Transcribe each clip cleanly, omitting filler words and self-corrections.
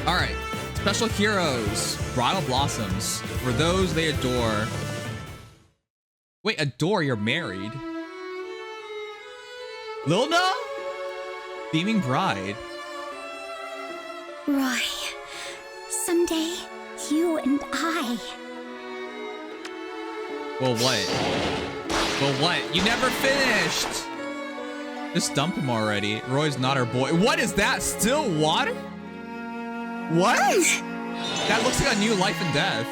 All right, special heroes, Bridal Blossoms. For those they adore. Wait, adore? You're married. Lilina? Beaming Bride. Roy, someday you and I. Well, what? Well, what? You never finished. Just dump him already. Roy's not our boy. What is that? Still water? What? That looks like a new life and death.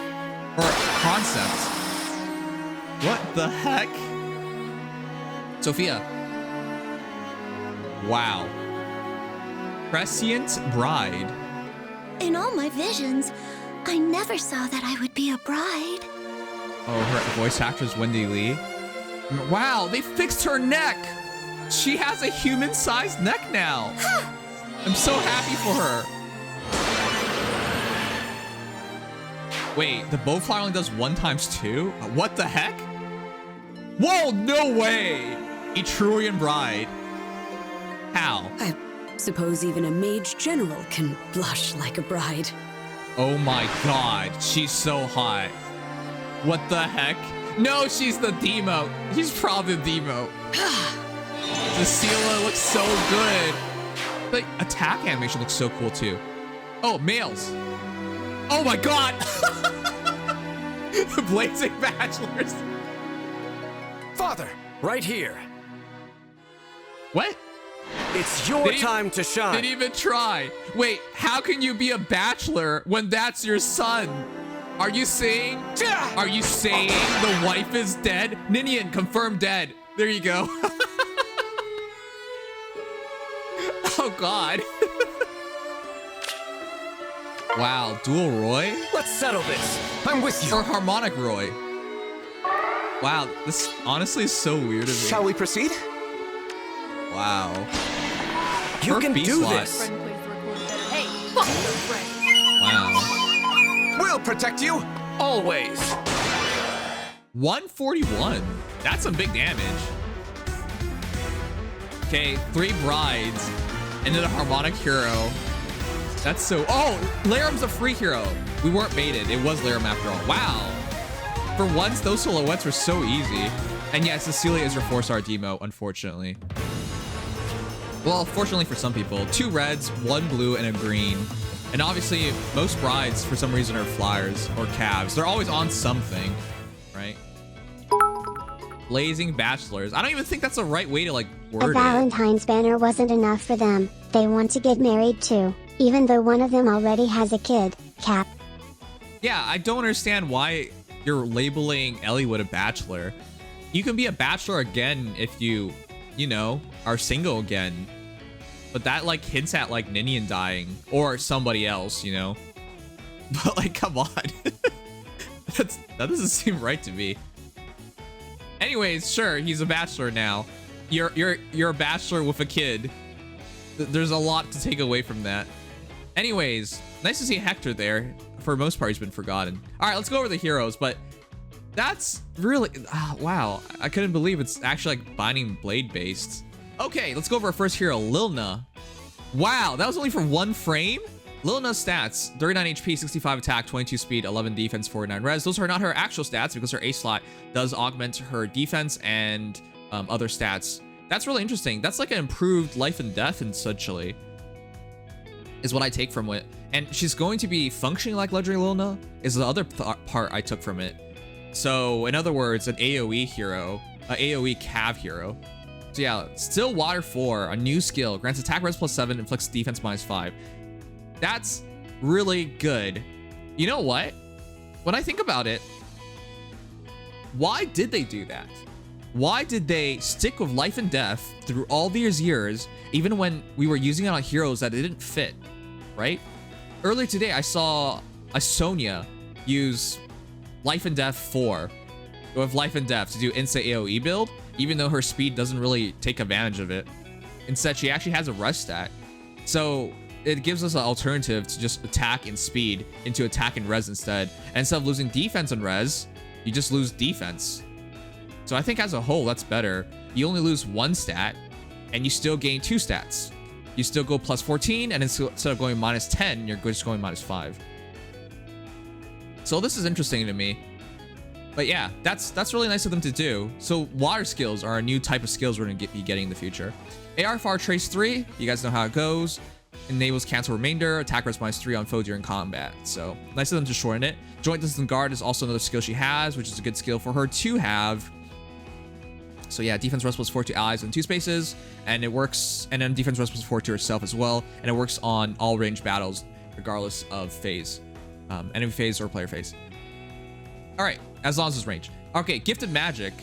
Or concept. What the heck? Sophia. Wow. Prescient Bride. In all my visions, I never saw that I would be a bride. Oh, her voice actress Wendy Lee. Wow, they fixed her neck. She has a human-sized neck now. I'm so happy for her. Wait, the bowflower only does 1 × 2? What the heck? Whoa, no way! Etrurian Bride. How? I suppose even a mage general can blush like a bride. Oh my god, she's so hot. What the heck? No, she's the Demo. She's probably the Demo. Cecilia looks so good. The attack animation looks so cool too. Oh, males. Oh my god. The Blazing Bachelors. Father, right here. What? It's your time to shine. Didn't even try. Wait, how can you be a bachelor when that's your son? Are you saying? Are you saying the wife is dead? Ninian confirmed dead. There you go. Oh god. Wow, dual Roy? Let's settle this. I'm with you. Or harmonic Roy. Wow, this honestly is so weird of me. Shall we proceed? Wow. You Her can B do slot. this. Hey, fuck your friend. Wow. We'll protect you always. 141. That's some big damage. Okay, 3 brides and then a harmonic hero. That's so. Oh, Larum's a free hero. We weren't baited. It was Larum after all. Wow. For once, those silhouettes were so easy. And yeah, Cecilia is your 4-star demo, unfortunately. Well, fortunately for some people, 2 reds, 1 blue, and a green. And obviously, most brides, for some reason, are flyers or calves. They're always on something, right? Blazing Bachelors. I don't even think that's the right way to, like, word A it. Valentine's banner wasn't enough for them. They want to get married too, even though one of them already has a kid. Cap. Yeah, I don't understand why you're labeling Elliewood a bachelor. You can be a bachelor again if you know, are single again. But that, like, hints at, like, Ninian dying. Or somebody else, you know? But, like, come on. That doesn't seem right to me. Anyways, sure, he's a bachelor now. You're a bachelor with a kid. There's a lot to take away from that. Anyways, nice to see Hector there. For the most part, he's been forgotten. All right, let's go over the heroes, but that's really, wow. I couldn't believe it's actually like Binding Blade based. Okay, let's go over our first hero, Lilina. Wow, that was only for 1 frame? Lilina's stats, 39 HP, 65 attack, 22 speed, 11 defense, 49 res. Those are not her actual stats because her A slot does augment her defense and other stats. That's really interesting. That's like an improved life and death, essentially, is what I take from it. And she's going to be functioning like Legendary Lilina is the other part I took from it. So in other words, an AoE hero, an AoE cav hero. So yeah, still water 4, a new skill, grants attack res +7, inflicts defense -5. That's really good. You know what? When I think about it, why did they do that? Why did they stick with life and death through all these years, even when we were using it on heroes that it didn't fit, right? Earlier today, I saw a Sonya use life and death 4 with life and death to do instant AoE build, even though her speed doesn't really take advantage of it. Instead, she actually has a res stat. So it gives us an alternative to just attack and speed into attack and res instead. And instead of losing defense and res, you just lose defense. So I think as a whole, that's better. You only lose 1 stat and you still gain 2 stats. you still go plus 14, and instead of going minus 10, you're just going minus 5. So this is interesting to me. But yeah, that's really nice of them to do. So water skills are a new type of skills we're going to be getting in the future. AR Far Trace 3, you guys know how it goes. Enables cancel remainder, attack res -3 on foe during combat. So nice of them to shorten it. Joint Distance Guard is also another skill she has, which is a good skill for her to have. So yeah, defense res +4 to allies in 2 spaces, and it works, and then defense res +4 to herself as well, and it works on all range battles, regardless of phase, enemy phase or player phase. All right, as long as it's range. Okay, Gifted Magic.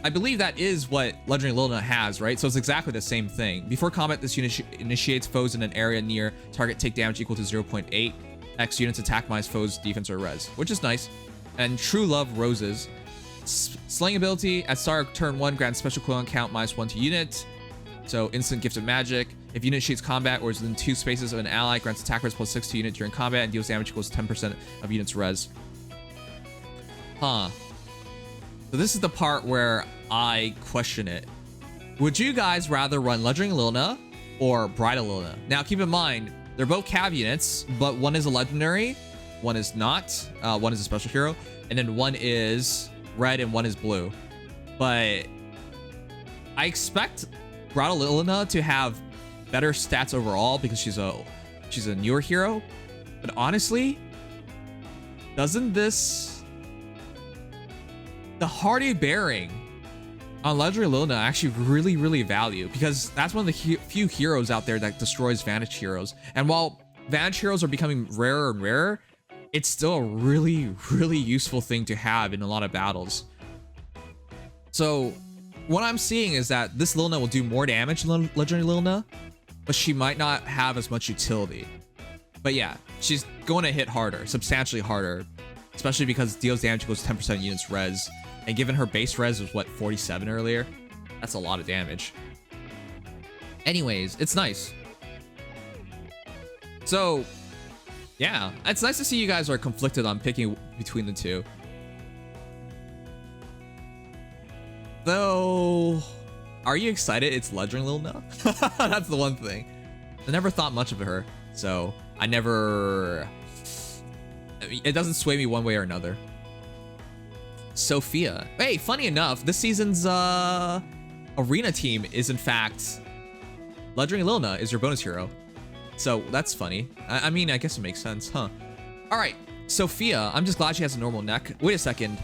I believe that is what Legendary Lilina has, right? So it's exactly the same thing. Before combat, this unit initiates foes in an area near target, take damage equal to 0.8x units attack minus foes defense or res, which is nice. And True Love Roses. Slaying ability at start of turn 1 grants special cooldown count -1 to unit. So instant Gifted Magic. If unit initiates combat or is within 2 spaces of an ally, grants attack res +6 to unit during combat and deals damage equals 10% of unit's res. Huh. So this is the part where I question it. Would you guys rather run Legendary Lilina or Bridal Lilina? Now keep in mind, they're both cav units, but one is a legendary, one is not. One is a special hero, and then one is red and one is blue. But I expect Bridal Lilina to have better stats overall because she's a newer hero. But honestly, doesn't the Hardy Bearing on Legendary Lilina actually really value, because that's one of the few heroes out there that destroys Vantage heroes. And while Vantage heroes are becoming rarer and rarer, it's still a really useful thing to have in a lot of battles. So what I'm seeing is that this Lilina will do more damage than Legendary Lilina, but she might not have as much utility. But yeah, she's going to hit harder, substantially harder, especially because deals damage equals 10% units res. And given her base res was what, 47 earlier? That's a lot of damage. Anyways, it's nice. So yeah, it's nice to see you guys are conflicted on picking between the two. Though, are you excited it's Legendary Lilina? That's the one thing. I never thought much of her, so I mean, it doesn't sway me one way or another. Sophia. Hey, funny enough, this season's arena team is in fact Legendary Lilina is your bonus hero. So that's funny. I mean, I guess it makes sense, huh? All right, Sophia. I'm just glad she has a normal neck. Wait a second.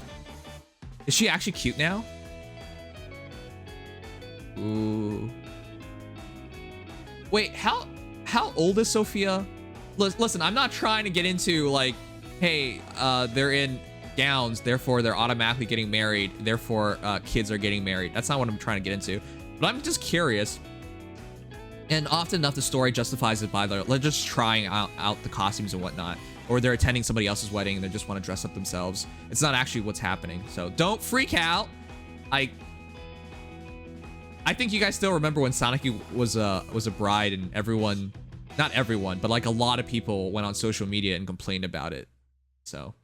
Is she actually cute now? Ooh. Wait, how old is Sophia? Listen, I'm not trying to get into like, hey, they're in gowns, therefore they're automatically getting married, therefore kids are getting married. That's not what I'm trying to get into. But I'm just curious. And often enough, the story justifies it by they're just trying out the costumes and whatnot. Or they're attending somebody else's wedding and they just want to dress up themselves. It's not actually what's happening. So don't freak out. I think you guys still remember when Sonic was a bride and everyone, not everyone, but like a lot of people went on social media and complained about it. So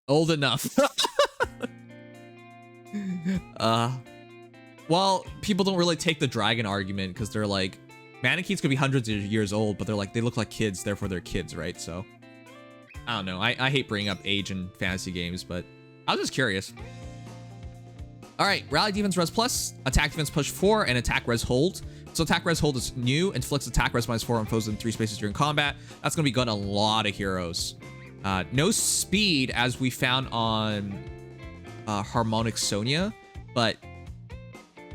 old enough. Well, people don't really take the dragon argument because they're like, mannequins could be hundreds of years old, but they're like, they look like kids, therefore they're kids, right? So I don't know. I hate bringing up age in fantasy games, but I was just curious. All right, rally defense res plus, attack defense push 4, and attack res hold. So attack res hold is new, inflicts attack res -4 on foes in 3 spaces during combat. That's gonna be good on a lot of heroes. No speed as we found on Harmonic Sonia, but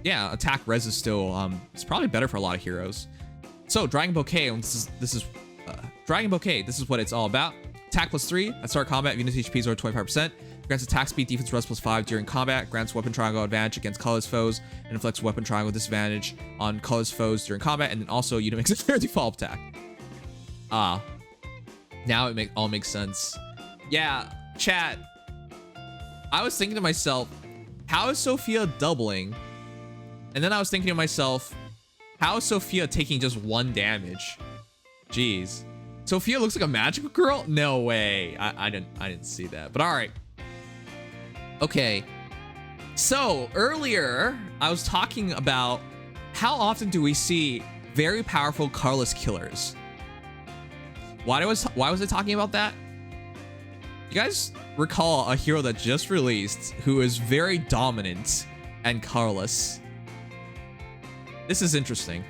yeah, attack res is still it's probably better for a lot of heroes. So Dragon Bouquet, this is Dragon Bouquet. This is what it's all about. Attack +3 at start combat. Unit HP is over 25%. Grants attack speed, defense res +5 during combat. Grants weapon triangle advantage against colorless foes, and inflicts weapon triangle disadvantage on colorless foes during combat. And then also unit makes a fair default attack. Now it all makes sense. Yeah, chat. I was thinking to myself, how is Sophia doubling? And then I was thinking to myself, how is Sophia taking just 1 damage? Jeez. Sophia looks like a magical girl? No way. I didn't see that. But all right. Okay. So earlier I was talking about how often do we see very powerful colorless killers. Why was I talking about that? You guys recall a hero that just released who is very dominant and colorless? This is interesting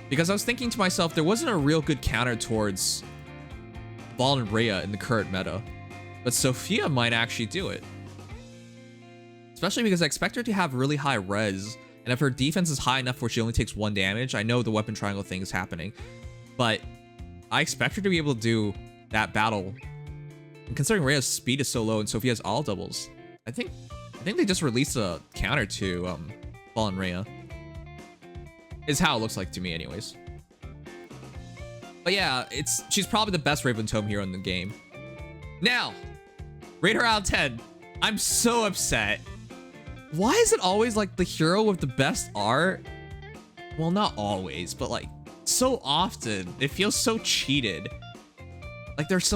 because I was thinking to myself, there wasn't a real good counter towards Ball and Rhea in the current meta, but Sophia might actually do it. Especially because I expect her to have really high res, and if her defense is high enough where she only takes 1 damage, I know the weapon triangle thing is happening, but I expect her to be able to do that battle. And considering Rhea's speed is so low and Sophia's all doubles, I think they just released a counter to Ball and Rhea. Is how it looks like to me anyways. But yeah, she's probably the best Raven Tome hero in the game. Now, rate her out of 10. I'm so upset. Why is it always like the hero with the best art? Well, not always, but like so often. It feels so cheated. Like there's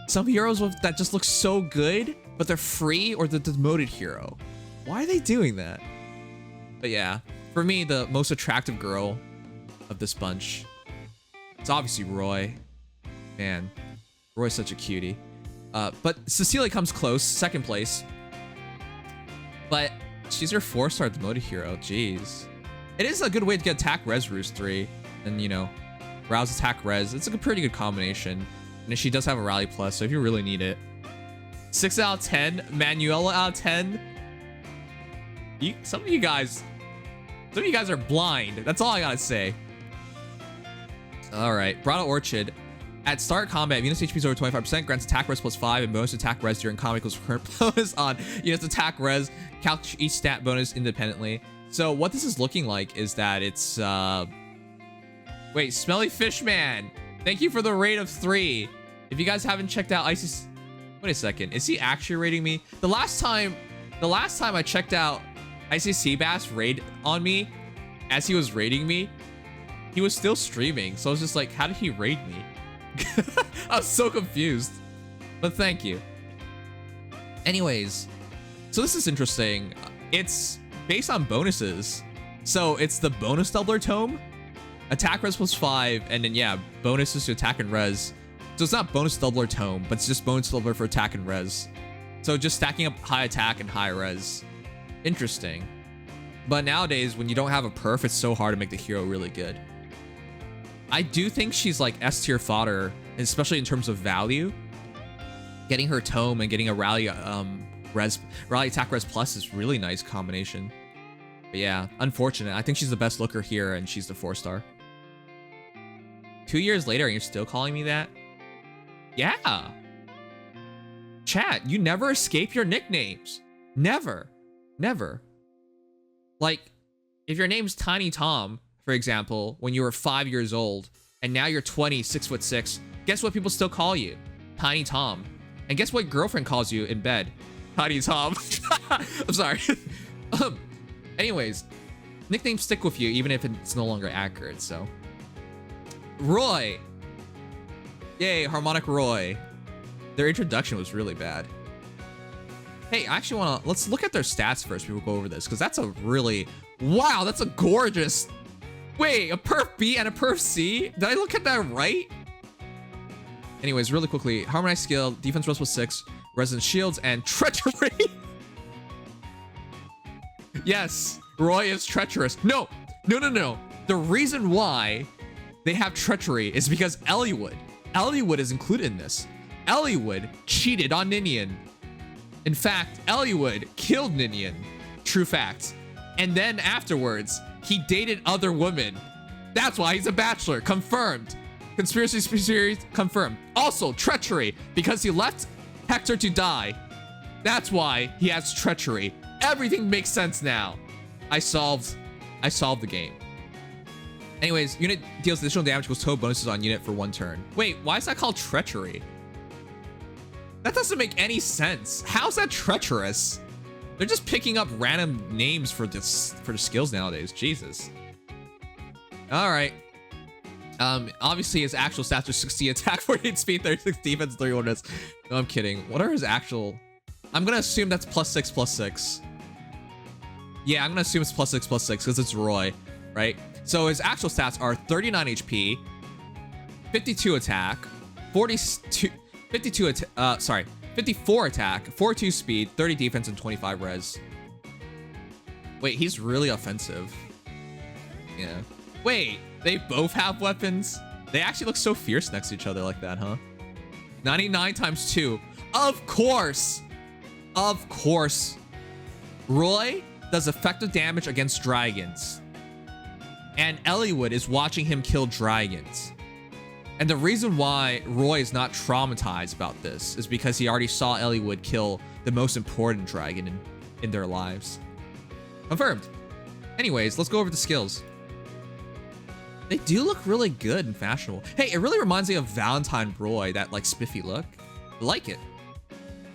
some heroes that just look so good, but they're free or the demoted hero. Why are they doing that? But yeah, for me, the most attractive girl of this bunch, it's obviously Roy. Man, Roy's such a cutie. But Cecilia comes close, 2nd place. But she's your 4-star demoted hero. Jeez. It is a good way to get attack res roost 3. And, you know, rouse attack res. It's a pretty good combination. And she does have a rally plus, so if you really need it. 6 out of 10. Manuela out of 10. Some of you guys are blind. That's all I gotta say. Alright. Bridal Orchid. At start combat, if units HP is over 25%, grants attack res plus 5 and bonus attack res during combat equals current bonus on units attack res. Calculate each stat bonus independently. So what this is looking like is that it's wait, Smelly Fishman. Thank you for the rate of 3. If you guys haven't checked out Icy, wait a second, is he actually rating me? The last time I checked out Icy Seabass raid on me as he was rating me, he was still streaming. So I was just like, how did he raid me? I was so confused, but thank you. Anyways, so this is interesting. It's based on bonuses. So it's the bonus doubler tome, attack res plus 5, and then yeah, bonuses to attack and res. So it's not bonus doubler tome, but it's just bonus doubler for attack and res. So just stacking up high attack and high res. Interesting. But nowadays, when you don't have a perf, it's so hard to make the hero really good. I do think she's like S tier fodder, especially in terms of value. Getting her tome and getting a rally attack res plus is really nice combination. But yeah, unfortunate. I think she's the best looker here and she's the 4-star. 2 years later and you're still calling me that? Yeah. Chat, you never escape your nicknames. Never. Never. Like, if your name's Tiny Tom, for example, when you were 5 years old, and now you're 20, 6'6", guess what people still call you? Tiny Tom. And guess what girlfriend calls you in bed? Tiny Tom. I'm sorry. Anyways, nicknames stick with you even if it's no longer accurate, so. Roy. Yay, Harmonic Roy. Their introduction was really bad. Hey, I actually want to, let's look at their stats first before we go over this, because that's a really, wow, that's a gorgeous, wait, a perf B and a perf C? Did I look at that right? Anyways, really quickly, Harmonized Skill, Defense Res plus 6, Resonant Shields, and Treachery. Yes, Roy is treacherous. No. The reason why they have Treachery is because Eliwood is included in this. Eliwood cheated on Ninian. In fact, Eliwood killed Ninian. True fact. And then afterwards, he dated other women. That's why he's a bachelor. Confirmed. Conspiracy series confirmed. Also, treachery, because he left Hector to die. That's why he has treachery. Everything makes sense now. I solved the game. Anyways, unit deals additional damage equals total bonuses on unit for 1 turn. Wait, why is that called treachery? That doesn't make any sense. How's that treacherous? They're just picking up random names for the skills nowadays. Jesus. All right. Obviously his actual stats are 60 attack, 48 speed, 36 defense, 31 res. No, I'm kidding. What are his actual? I'm gonna assume that's +6/+6. Yeah, I'm gonna assume it's +6/+6 because it's Roy. right? So his actual stats are 39 HP, 52 attack, 54 attack, 42 speed, 30 defense, and 25 res. Wait, he's really offensive. Yeah. Wait, they both have weapons? They actually look so fierce next to each other like that, huh? 99 times 2. Of course! Of course. Roy does effective damage against dragons. And Eliwood is watching him kill dragons. And the reason why Roy is not traumatized about this is because he already saw Eliwood kill the most important dragon in their lives. Confirmed. Anyways, let's go over the skills. They do look really good and fashionable. Hey, it really reminds me of Valentine Roy, that like spiffy look. I like it.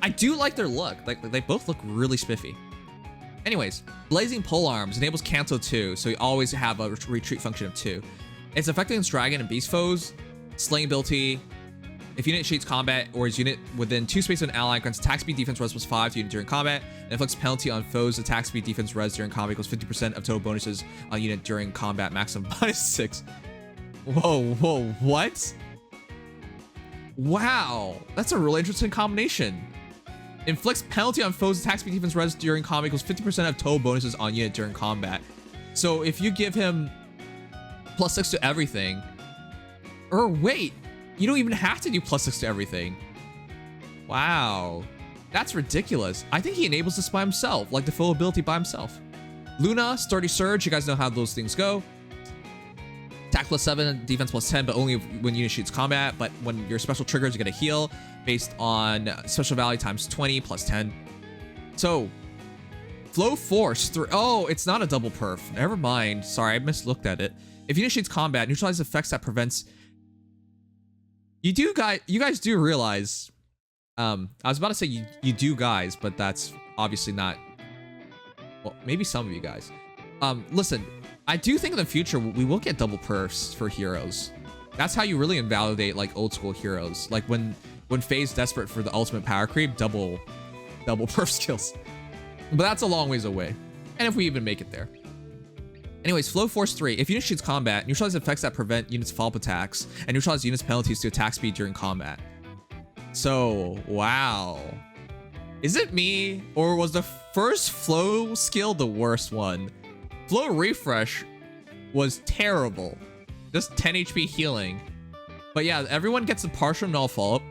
I do like their look. Like they both look really spiffy. Anyways, Blazing Polearms enables cancel 2, so you always have a retreat function of 2. It's effective against dragon and beast foes. Slaying ability. If unit initiates combat or is unit within 2 spaces of an ally, grants attack speed defense res +5 to unit during combat, and inflicts penalty on foes attack speed defense res during combat equals 50% of total bonuses on unit during combat, maximum -6. Whoa, what? Wow, that's a really interesting combination. Inflicts penalty on foes attack speed defense res during combat equals 50% of total bonuses on unit during combat. So if you give him +6 to everything, or wait, you don't even have to do +6 to everything. Wow, that's ridiculous. I think he enables this by himself, like the full ability by himself. Luna, Sturdy Surge, you guys know how those things go. Attack +7, defense +10, but only when unit shoots combat. But when your special triggers, you get a heal based on special value times 20 +10. So, Flow Force through. Oh, it's not a double perf. Never mind. Sorry, I mislooked at it. If unit shoots combat, neutralize effects that prevents. You guys do realize. I was about to say you do guys, but that's obviously not. Well, maybe some of you guys. Listen. I do think in the future we will get double perfs for heroes. That's how you really invalidate like old school heroes. Like when Feh's desperate for the ultimate power creep, double perf skills. But that's a long ways away. And if we even make it there. Anyways, Flow Force 3. If unit shoots combat, neutralize effects that prevent units follow-up attacks, and neutralize units penalties to attack speed during combat. So, wow. Is it me, or was the first Flow skill the worst one? Flow Refresh was terrible. Just 10 HP healing. But yeah, everyone gets a partial null follow-up.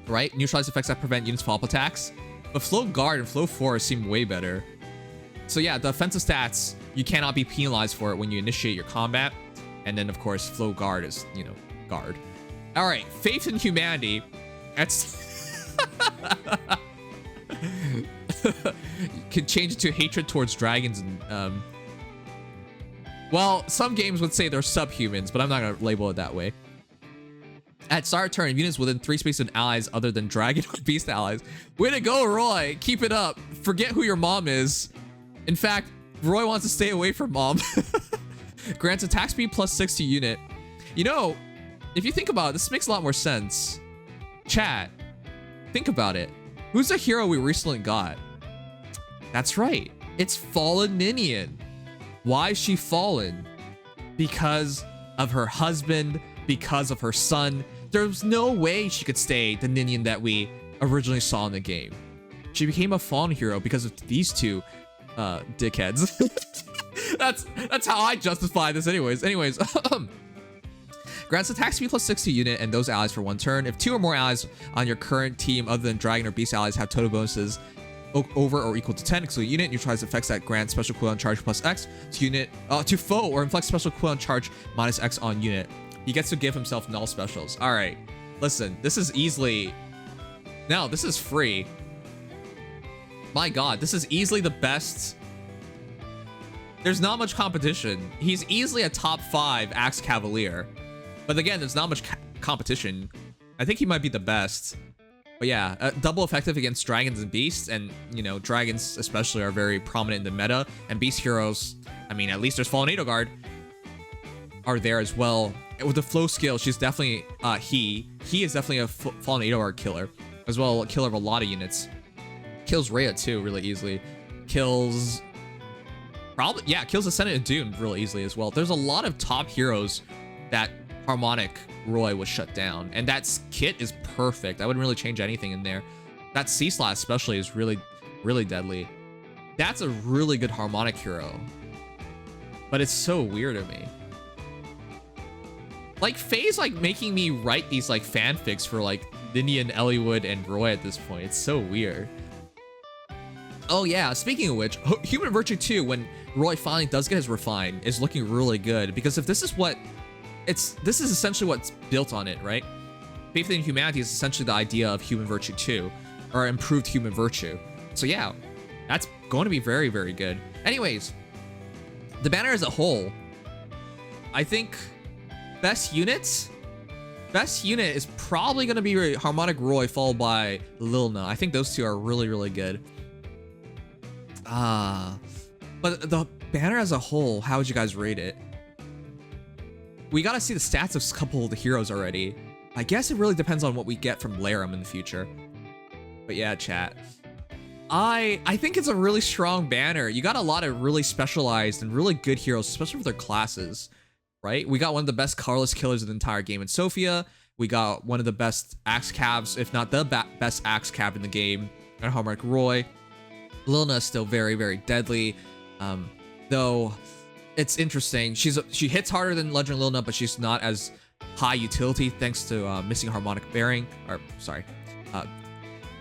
Right? Neutralize effects that prevent units follow-up attacks. But Flow Guard and Flow Force seem way better. So yeah, the offensive stats, you cannot be penalized for it when you initiate your combat. And then of course, Flow Guard is, you know, guard. Alright, Faith in Humanity. That's... Could change it to hatred towards dragons and well, some games would say they're subhumans, but I'm not gonna label it that way. At start turn, units within 3 spaces of allies other than dragon or beast allies. Way to go, Roy! Keep it up. Forget who your mom is. In fact, Roy wants to stay away from mom. Grants attack speed +6 to unit. You know, if you think about it, this makes a lot more sense. Chat, think about it. Who's the hero we recently got? That's right. It's Fallen Ninian. Why is she fallen? Because of her husband, because of her son. There's no way she could stay the Ninian that we originally saw in the game. She became a fallen hero because of these two dickheads. that's how I justify this anyways. Grants attack speed +6 to unit and those allies for 1 turn. If 2 or more allies on your current team other than dragon or beast allies have total bonuses over or equal to 10, exclude unit, neutralize effects that grant special cooldown charge +X to unit to foe or inflict special cooldown charge -X on unit. He gets to give himself null specials. All right, listen, this is easily. No, this is free. My God, this is easily the best. There's not much competition. He's easily a top 5 Axe Cavalier. But again, there's not much competition. I think he might be the best. But yeah, double effective against dragons and beasts. And, you know, dragons especially are very prominent in the meta. And beast heroes, I mean, at least there's Fallen Edelgard, are there as well. With the flow skill, she's definitely, he is definitely a Fallen Edelgard killer. As well, a killer of a lot of units. Kills Rhea too, really easily. Kills... Probably, yeah, kills the Senate of Doom really easily as well. There's a lot of top heroes that Harmonic Roy was shut down, and that kit is perfect. I wouldn't really change anything in there. That C-Slash especially is really, really deadly. That's a really good Harmonic hero, but it's so weird to me. Like, Faye's like making me write these like fanfics for like Ninian, Eliwood, and Roy at this point. It's so weird. Oh yeah, speaking of which, Human Virtue 2, when Roy finally does get his refine, is looking really good, because if this is what this is essentially what's built on it, right? Faith in Humanity is essentially the idea of Human Virtue 2, or improved Human Virtue. So yeah, that's going to be very, very good. Anyways, the banner as a whole, I think best unit is probably going to be Harmonic Roy followed by Lilina. I think those two are really, really good. But the banner as a whole, how would you guys rate it? We got to see the stats of a couple of the heroes already. I guess it really depends on what we get from Larum in the future. But yeah, chat. I think it's a really strong banner. You got a lot of really specialized and really good heroes, especially with their classes, right? We got one of the best colorless killers in the entire game in Sophia. We got one of the best axe cabs, if not the best axe cab in the game, and Harmonic Roy. Lilina is still very, very deadly, though it's interesting. She hits harder than Legend Lilina, but she's not as high utility thanks to missing harmonic bearing, or sorry,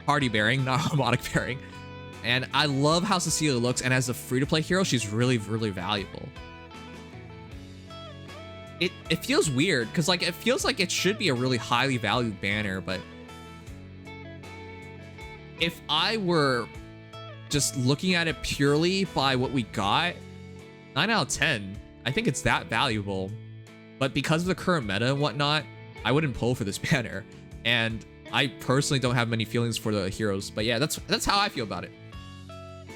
party bearing, not harmonic bearing. And I love how Cecilia looks, and as a free-to-play hero, she's really, really valuable. It feels weird, because like it feels like it should be a really highly valued banner, but if I were just looking at it purely by what we got, 9 out of 10, I think it's that valuable. But because of the current meta and whatnot, I wouldn't pull for this banner. And I personally don't have many feelings for the heroes. But yeah, that's how I feel about it.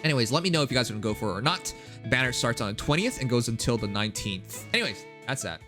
Anyways, let me know if you guys are gonna go for it or not. The banner starts on the 20th and goes until the 19th. Anyways, that's that.